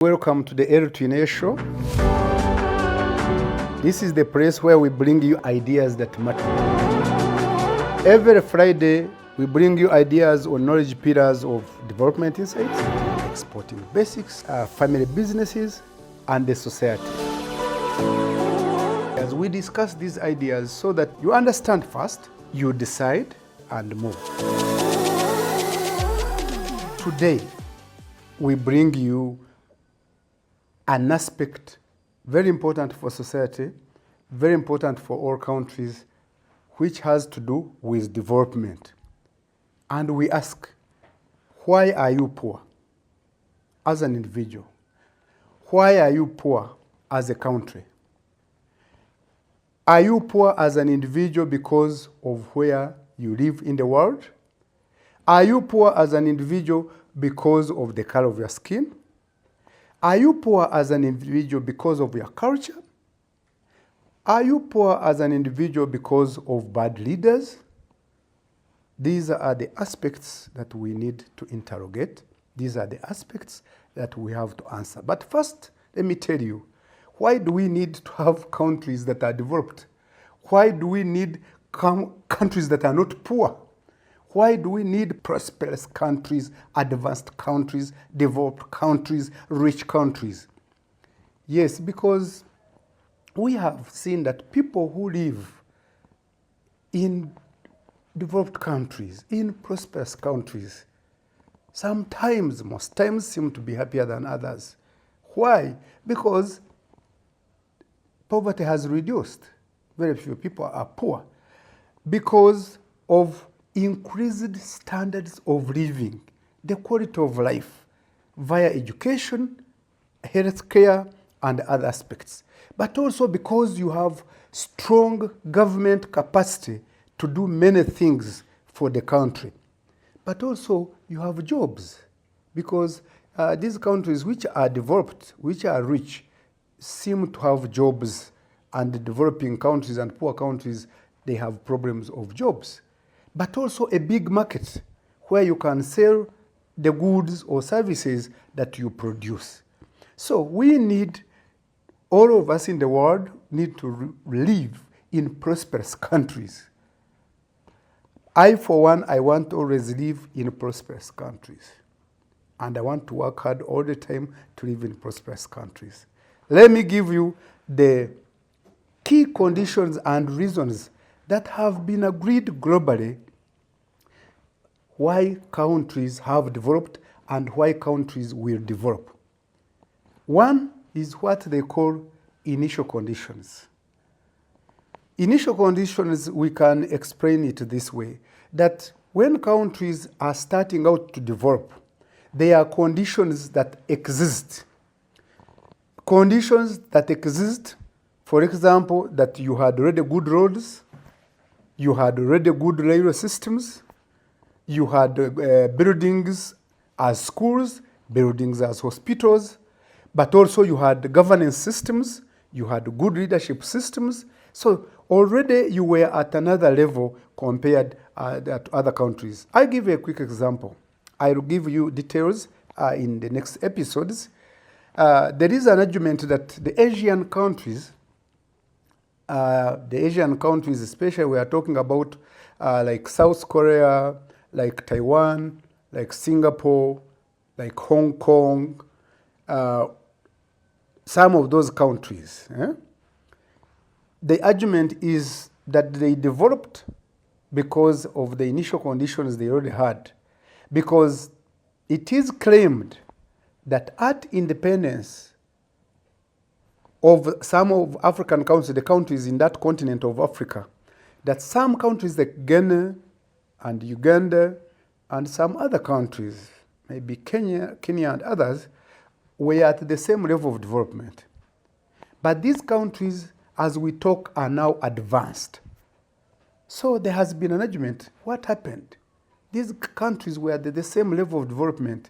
Welcome to the Elly Twineyo show. This is the place where we bring you ideas that matter. Every Friday, we bring you ideas on knowledge pillars of development insights, exporting basics, family businesses, and the society. As we discuss these ideas so that you understand first, you decide and move. Today, we bring you an aspect very important for society, very important for all countries, which has to do with development. And we ask, why are you poor as an individual? Why are you poor as a country? Are you poor as an individual because of where you live in the world? Are you poor as an individual because of the color of your skin? Are you poor as an individual because of your culture? Are you poor as an individual because of bad leaders? These are the aspects that we need to interrogate. These are the aspects that we have to answer. But first, let me tell you, why do we need to have countries that are developed? Why do we need countries that are not poor? Why do we need prosperous countries, advanced countries, developed countries, rich countries? Yes, because we have seen that people who live in developed countries, in prosperous countries, sometimes, most times, seem to be happier than others. Why? Because poverty has reduced. Very few people are poor. Because of increased standards of living, the quality of life, via education, healthcare, and other aspects. But also because you have strong government capacity to do many things for the country. But also you have jobs, because these countries which are developed, which are rich, seem to have jobs, and the developing countries and poor countries, they have problems of jobs. But also a big market where you can sell the goods or services that you produce. So we need, all of us in the world need to live in prosperous countries. I, for one, I want to always live in prosperous countries. And I want to work hard all the time to live in prosperous countries. Let me give you the key conditions and reasons that have been agreed globally why countries have developed and why countries will develop. One is what they call initial conditions. Initial conditions, we can explain it this way, that when countries are starting out to develop, there are conditions that exist. Conditions that exist, for example, that you had already good roads, you had already good railway systems, you had buildings as schools, buildings as hospitals, but also you had governance systems, you had good leadership systems. So already you were at another level compared to other countries. I'll give you a quick example. I'll give you details in the next episodes. There is an argument that the Asian countries, especially we are talking about like South Korea, like Taiwan, like Singapore, like Hong Kong, some of those countries. The argument is that they developed because of the initial conditions they already had. Because it is claimed that at independence of some of African countries, the countries in that continent of Africa, that some countries like Ghana and Uganda and some other countries, maybe Kenya and others, were at the same level of development. But these countries, as we talk, are now advanced. So there has been an argument. What happened? These countries were at the same level of development,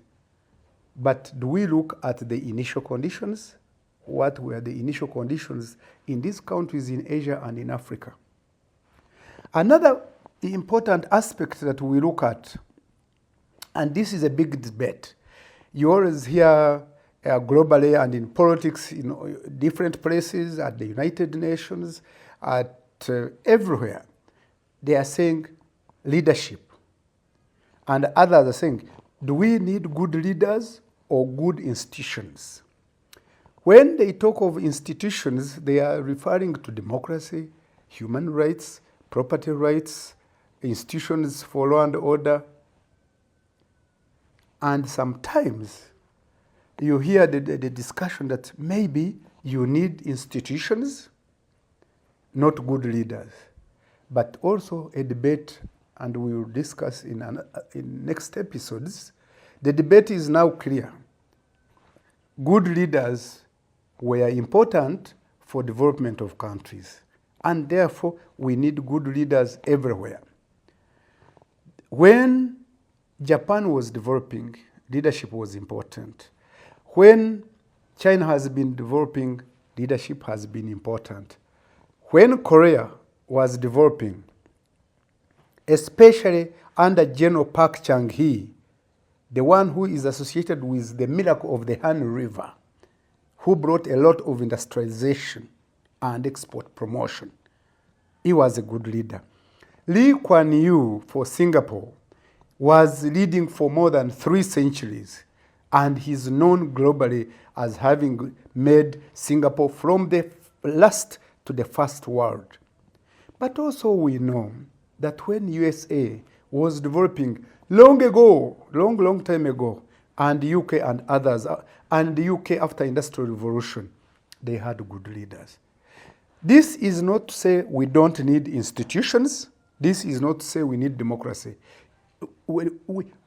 but do we look at the initial conditions? What were the initial conditions in these countries in Asia and in Africa? Another important aspect that we look at, and this is a big debate. You always hear globally and in politics, in different places, at the United Nations, at everywhere, they are saying leadership. And others are saying, do we need good leaders or good institutions? When they talk of institutions, they are referring to democracy, human rights, property rights, institutions for law and order. And sometimes you hear the discussion that maybe you need institutions, not good leaders. But also a debate, and we will discuss in next episodes, the debate is now clear. Good leaders were important for development of countries, and therefore we need good leaders everywhere. When Japan was developing, leadership was important. When China has been developing, leadership has been important. When Korea was developing, especially under General Park Chung-hee, the one who is associated with the miracle of the Han River, who brought a lot of industrialization and export promotion. He was a good leader. Lee Kuan Yew for Singapore was leading for more than 3 centuries, and he's known globally as having made Singapore from the last to the first world. But also we know that when USA was developing long ago, long time ago, and UK and others, and the UK after Industrial Revolution, they had good leaders. This is not to say we don't need institutions. This is not to say we need democracy.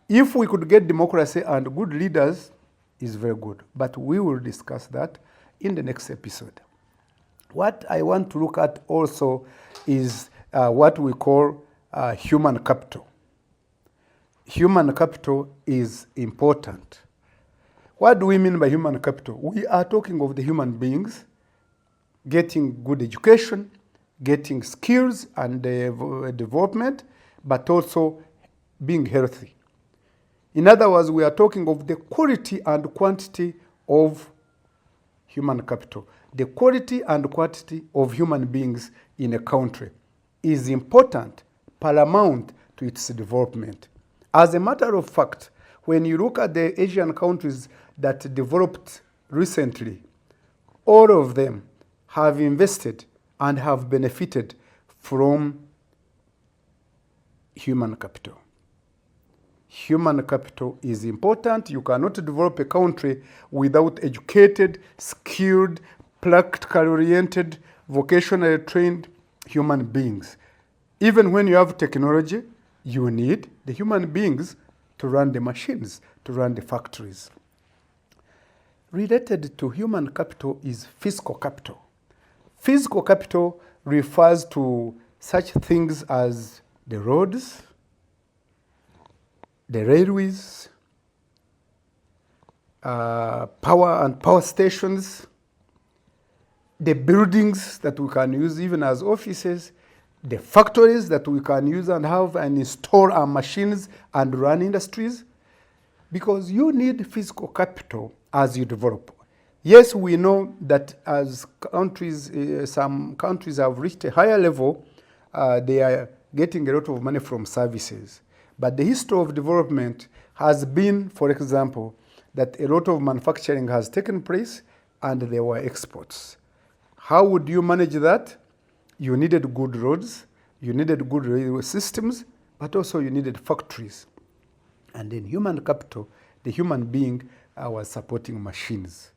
If we could get democracy and good leaders, is very good. But we will discuss that in the next episode. What I want to look at also is what we call human capital. Human capital is important. What do we mean by human capital? We are talking of the human beings getting good education, getting skills and development, but also being healthy. In other words, we are talking of the quality and quantity of human capital. The quality and quantity of human beings in a country is important, paramount to its development. As a matter of fact, when you look at the Asian countries that developed recently, all of them have invested and have benefited from human capital. Human capital is important. You cannot develop a country without educated, skilled, practically oriented, vocationally trained human beings. Even when you have technology, you need the human beings to run the machines, to run the factories. Related to human capital is physical capital. Physical capital refers to such things as the roads, the railways, power and power stations, the buildings that we can use even as offices, the factories that we can use and have and install our machines and run industries, because you need physical capital as you develop. Yes, we know that as countries, some countries have reached a higher level, they are getting a lot of money from services. But the history of development has been, for example, that a lot of manufacturing has taken place and there were exports. How would you manage that? You needed good roads, you needed good railway systems, but also you needed factories. And in human capital, the human being was supporting machines.